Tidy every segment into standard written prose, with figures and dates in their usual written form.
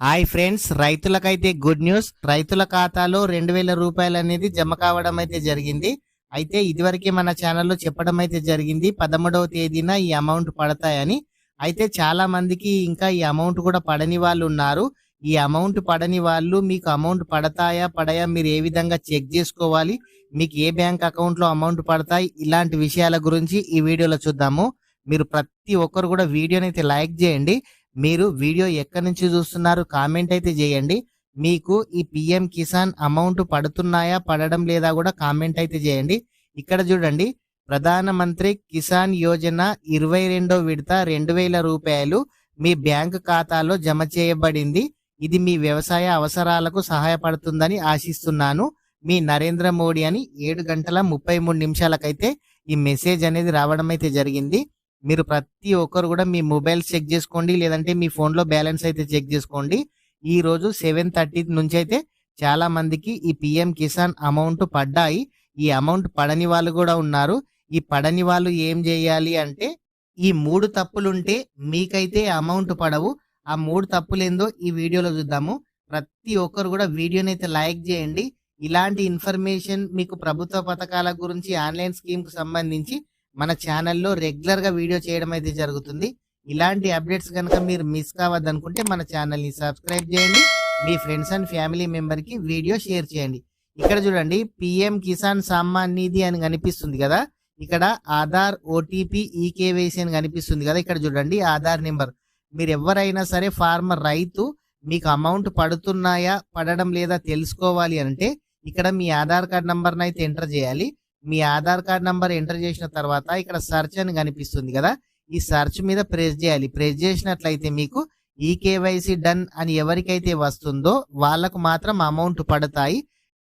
Hi friends, రైతులకైతే good news. రైతుల ఖాతాలో 2000 రూపాయలు అనేది జమ కావడం అయితే జరిగింది. అయితే ఇదివరకే మన ఛానల్లో చెప్పడం అయితే జరిగింది 13వ తేదీన ఈ అమౌంట్ పడతాయని. అయితే చాలా మందికి ఇంకా ఈ అమౌంట్ కూడా పడని వాళ్ళు ఉన్నారు. ఈ అమౌంట్ పడని వాళ్ళు మీకు అమౌంట్ పడతాయా పడయా మీరు ఏ విధంగా చెక్ చేసుకోవాలి, మీకు ఏ బ్యాంక్ అకౌంట్లో అమౌంట్ పడతాయి, ఇలాంటి విషయాల గురించి ఈ వీడియోలో చూద్దాము. మీరు ప్రతి ఒక్కరు కూడా వీడియోని అయితే లైక్ చేయండి. మీరు వీడియో ఎక్కడి నుంచి చూస్తున్నారు కామెంట్ అయితే చేయండి. మీకు ఈ పిఎం కిసాన్ అమౌంట్ పడుతున్నాయా పడడం లేదా కూడా కామెంట్ అయితే చేయండి. ఇక్కడ చూడండి, ప్రధానమంత్రి కిసాన్ యోజన 22వ విడత 2000 రూపాయలు మీ బ్యాంకు ఖాతాలో జమ చేయబడింది. ఇది మీ వ్యవసాయ అవసరాలకు సహాయపడుతుందని ఆశిస్తున్నాను. మీ నరేంద్ర మోడీ అని 7:33 ఈ మెసేజ్ అనేది రావడం అయితే జరిగింది. మీరు ప్రతి ఒక్కరు కూడా మీ మొబైల్ చెక్ చేసుకోండి, లేదంటే మీ ఫోన్లో బ్యాలెన్స్ అయితే చెక్ చేసుకోండి. ఈ రోజు 7:30 నుంచి అయితే చాలా మందికి ఈ పిఎం కిసాన్ అమౌంట్ పడ్డాయి. ఈ అమౌంట్ పడని వాళ్ళు కూడా ఉన్నారు. ఈ పడని వాళ్ళు ఏం చేయాలి అంటే, ఈ 3 తప్పులుంటే మీకైతే అమౌంట్ పడవు. ఆ 3 తప్పులేందో ఈ వీడియోలో చూద్దాము. ప్రతి ఒక్కరు కూడా వీడియోని అయితే లైక్ చేయండి. ఇలాంటి ఇన్ఫర్మేషన్ మీకు ప్రభుత్వ పథకాల గురించి, ఆన్లైన్ స్కీమ్కి సంబంధించి మన ఛానల్లో రెగ్యులర్గా వీడియో చేయడం అయితే జరుగుతుంది. ఇలాంటి అప్డేట్స్ కనుక మీరు మిస్ కావద్దనుకుంటే మన ఛానల్ని సబ్స్క్రైబ్ చేయండి. మీ ఫ్రెండ్స్ అండ్ ఫ్యామిలీ మెంబర్కి వీడియో షేర్ చేయండి. ఇక్కడ చూడండి, పిఎం కిసాన్ సమ్మాన్ నిధి అని కనిపిస్తుంది కదా, ఇక్కడ ఆధార్, ఓటీపీ, ఈకేవైసీ అని కనిపిస్తుంది కదా. ఇక్కడ చూడండి, ఆధార్ నెంబర్. మీరు ఎవరైనా సరే ఫార్మర్, రైతు, మీకు అమౌంట్ పడుతున్నాయా పడడం లేదా తెలుసుకోవాలి అంటే ఇక్కడ మీ ఆధార్ కార్డ్ నంబర్ని అయితే ఎంటర్ చేయాలి. మీ ఆధార్ కార్డ్ నంబర్ ఎంటర్ చేసిన తర్వాత ఇక్కడ సెర్చ్ అని కనిపిస్తుంది కదా, ఈ సెర్చ్ మీద ప్రెస్ చేయాలి. ప్రెస్ చేసినట్లయితే మీకు ఈకేవైసీ డన్ అని ఎవరికైతే వస్తుందో వాళ్ళకు మాత్రం అమౌంట్ పడతాయి.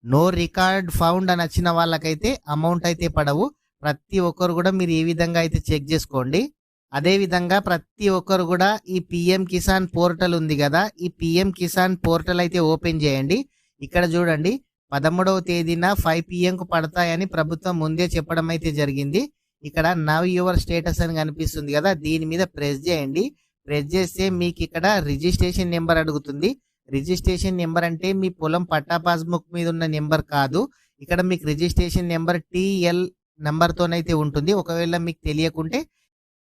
నో రికార్డ్ ఫౌండ్ అని వచ్చిన వాళ్ళకైతే అమౌంట్ అయితే పడవు. ప్రతి ఒక్కరు కూడా మీరు ఈ విధంగా అయితే చెక్ చేసుకోండి. అదే విధంగా ప్రతి ఒక్కరు కూడా ఈ పిఎం కిసాన్ పోర్టల్ ఉంది కదా, ఈ పిఎం కిసాన్ పోర్టల్ అయితే ఓపెన్ చేయండి. ఇక్కడ చూడండి, 13వ తేదీన 5 PM పడతాయని ప్రభుత్వం ముందే చెప్పడం అయితే జరిగింది. ఇక్కడ నవ్ యువర్ స్టేటస్ అని కనిపిస్తుంది కదా, దీని మీద ప్రెస్ చేయండి. ప్రెస్ చేస్తే మీకు ఇక్కడ రిజిస్ట్రేషన్ నెంబర్ అడుగుతుంది. రిజిస్ట్రేషన్ నెంబర్ అంటే మీ పొలం పట్టా పాస్బుక్ మీద ఉన్న నెంబర్ కాదు. ఇక్కడ మీకు రిజిస్ట్రేషన్ నెంబర్ టిఎల్ నెంబర్తోనైతే ఉంటుంది. ఒకవేళ మీకు తెలియకుంటే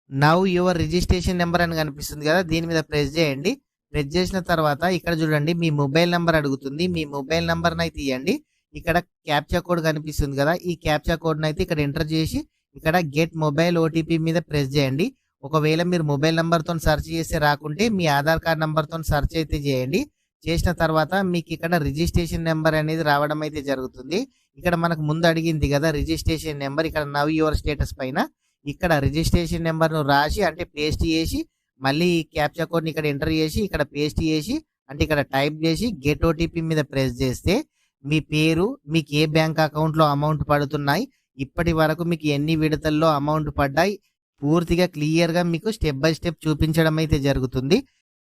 నవ్ యువర్ రిజిస్ట్రేషన్ నెంబర్ అని కనిపిస్తుంది కదా, దీని మీద ప్రెస్ చేయండి. ప్రెస్ చేసిన తర్వాత ఇక్కడ చూడండి, మీ మొబైల్ నెంబర్ అడుగుతుంది. మీ మొబైల్ నెంబర్ని అయితే ఇవ్వండి. ఇక్కడ క్యాప్చా కోడ్ కనిపిస్తుంది కదా, ఈ క్యాప్చా కోడ్ని అయితే ఇక్కడ ఎంటర్ చేసి ఇక్కడ గెట్ మొబైల్ ఓటీపీ మీద ప్రెస్ చేయండి. ఒకవేళ మీరు మొబైల్ నెంబర్తో సెర్చ్ చేస్తే రాకుంటే మీ ఆధార్ కార్డ్ నెంబర్తో సెర్చ్ అయితే చేయండి. చేసిన తర్వాత మీకు ఇక్కడ రిజిస్ట్రేషన్ నెంబర్ అనేది రావడం అయితే జరుగుతుంది. ఇక్కడ మనకు ముందు అడిగింది కదా రిజిస్ట్రేషన్ నెంబర్, ఇక్కడ నవ్ యువర్ స్టేటస్ పైన ఇక్కడ రిజిస్ట్రేషన్ నెంబర్ను రాసి అంటే పేస్ట్ చేసి, మళ్ళీ క్యాప్చా కోడ్ని ఇక్కడ ఎంటర్ చేసి ఇక్కడ పేస్ట్ చేసి అంటే ఇక్కడ టైప్ చేసి గెట్ ఓటీపీ మీద ప్రెస్ చేస్తే మీ పేరు, మీకు ఏ బ్యాంక్ అకౌంట్లో అమౌంట్ పడుతున్నాయి, ఇప్పటి వరకు మీకు ఎన్ని విడతల్లో అమౌంట్ పడ్డాయి, పూర్తిగా క్లియర్గా మీకు స్టెప్ బై స్టెప్ చూపించడం అయితే జరుగుతుంది.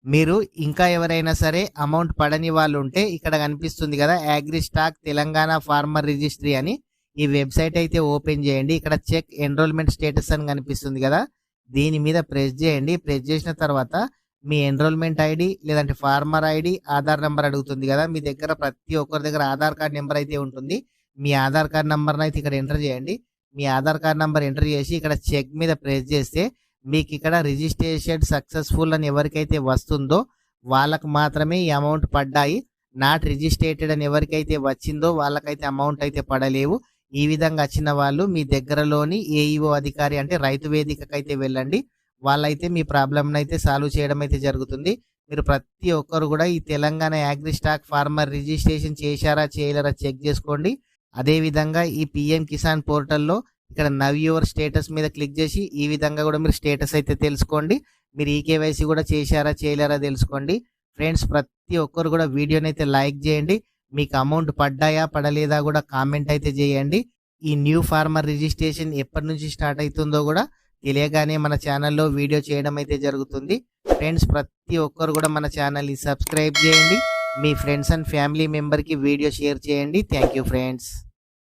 మీరు ఇంకా ఎవరైనా సరే అమౌంట్ పడని వాళ్ళు ఉంటే ఇక్కడ కనిపిస్తుంది కదా, agri stack Telangana farmer registry అని, ఈ వెబ్సైట్ అయితే ఓపెన్ చేయండి. ఇక్కడ చెక్ ఎన్రోల్మెంట్ స్టేటస్ అని కనిపిస్తుంది కదా, దీని మీద ప్రెస్ చేయండి. ప్రెస్ చేసిన తర్వాత మీ ఎన్రోల్మెంట్ ఐడి లేదంటే ఫార్మర్ ఐడి, ఆధార్ నెంబర్ అడుగుతుంది కదా, మీ దగ్గర ప్రతి ఒక్కరి దగ్గర ఆధార్ కార్డ్ నెంబర్ అయితే ఉంటుంది. మీ ఆధార్ కార్డ్ నెంబర్ని అయితే ఇక్కడ ఎంటర్ చేయండి. మీ ఆధార్ కార్డ్ నెంబర్ ఎంటర్ చేసి ఇక్కడ చెక్ మీద ప్రెస్ చేస్తే మీకు ఇక్కడ రిజిస్ట్రేషన్ సక్సెస్ఫుల్ అని ఎవరికైతే వస్తుందో వాళ్ళకు మాత్రమే ఈ అమౌంట్ పడ్డాయి. నాట్ రిజిస్ట్రేటెడ్ అని ఎవరికైతే వచ్చిందో వాళ్ళకైతే అమౌంట్ అయితే పడలేవు. ఈ విధంగా వచ్చిన వాళ్ళు మీ దగ్గరలోని ఏఈఓ అధికారి అంటే రైతు వేదికకి అయితే వెళ్ళండి. వాళ్ళైతే మీ ప్రాబ్లమ్ని అయితే సాల్వ్ చేయడం అయితే జరుగుతుంది. మీరు ప్రతి ఒక్కరు కూడా ఈ Telangana agri stack farmer registration చేశారా చేయలేరా చెక్ చేసుకోండి. అదేవిధంగా ఈ పిఎం కిసాన్ పోర్టల్లో ఇక్కడ నవ్ యువర్ స్టేటస్ మీద క్లిక్ చేసి ఈ విధంగా కూడా మీరు స్టేటస్ అయితే తెలుసుకోండి. మీరు ఈకేవైసీ కూడా చేశారా చేయలేరా తెలుసుకోండి. ఫ్రెండ్స్, ప్రతి ఒక్కరు కూడా వీడియోని అయితే లైక్ చేయండి. మీకు అమౌంట్ పడ్డాయా పడలేదా కూడా కామెంట్ అయితే చేయండి. ఈ న్యూ ఫార్మర్ రిజిస్ట్రేషన్ ఎప్పటి నుంచి స్టార్ట్ అవుతుందో కూడా తెలియగానే మన ఛానల్లో వీడియో చేయడం అయితే జరుగుతుంది. ఫ్రెండ్స్, ప్రతి ఒక్కరు కూడా మన ఛానల్ని సబ్స్క్రైబ్ చేయండి. మీ ఫ్రెండ్స్ అండ్ ఫ్యామిలీ మెంబర్కి వీడియో షేర్ చేయండి. Thank you friends.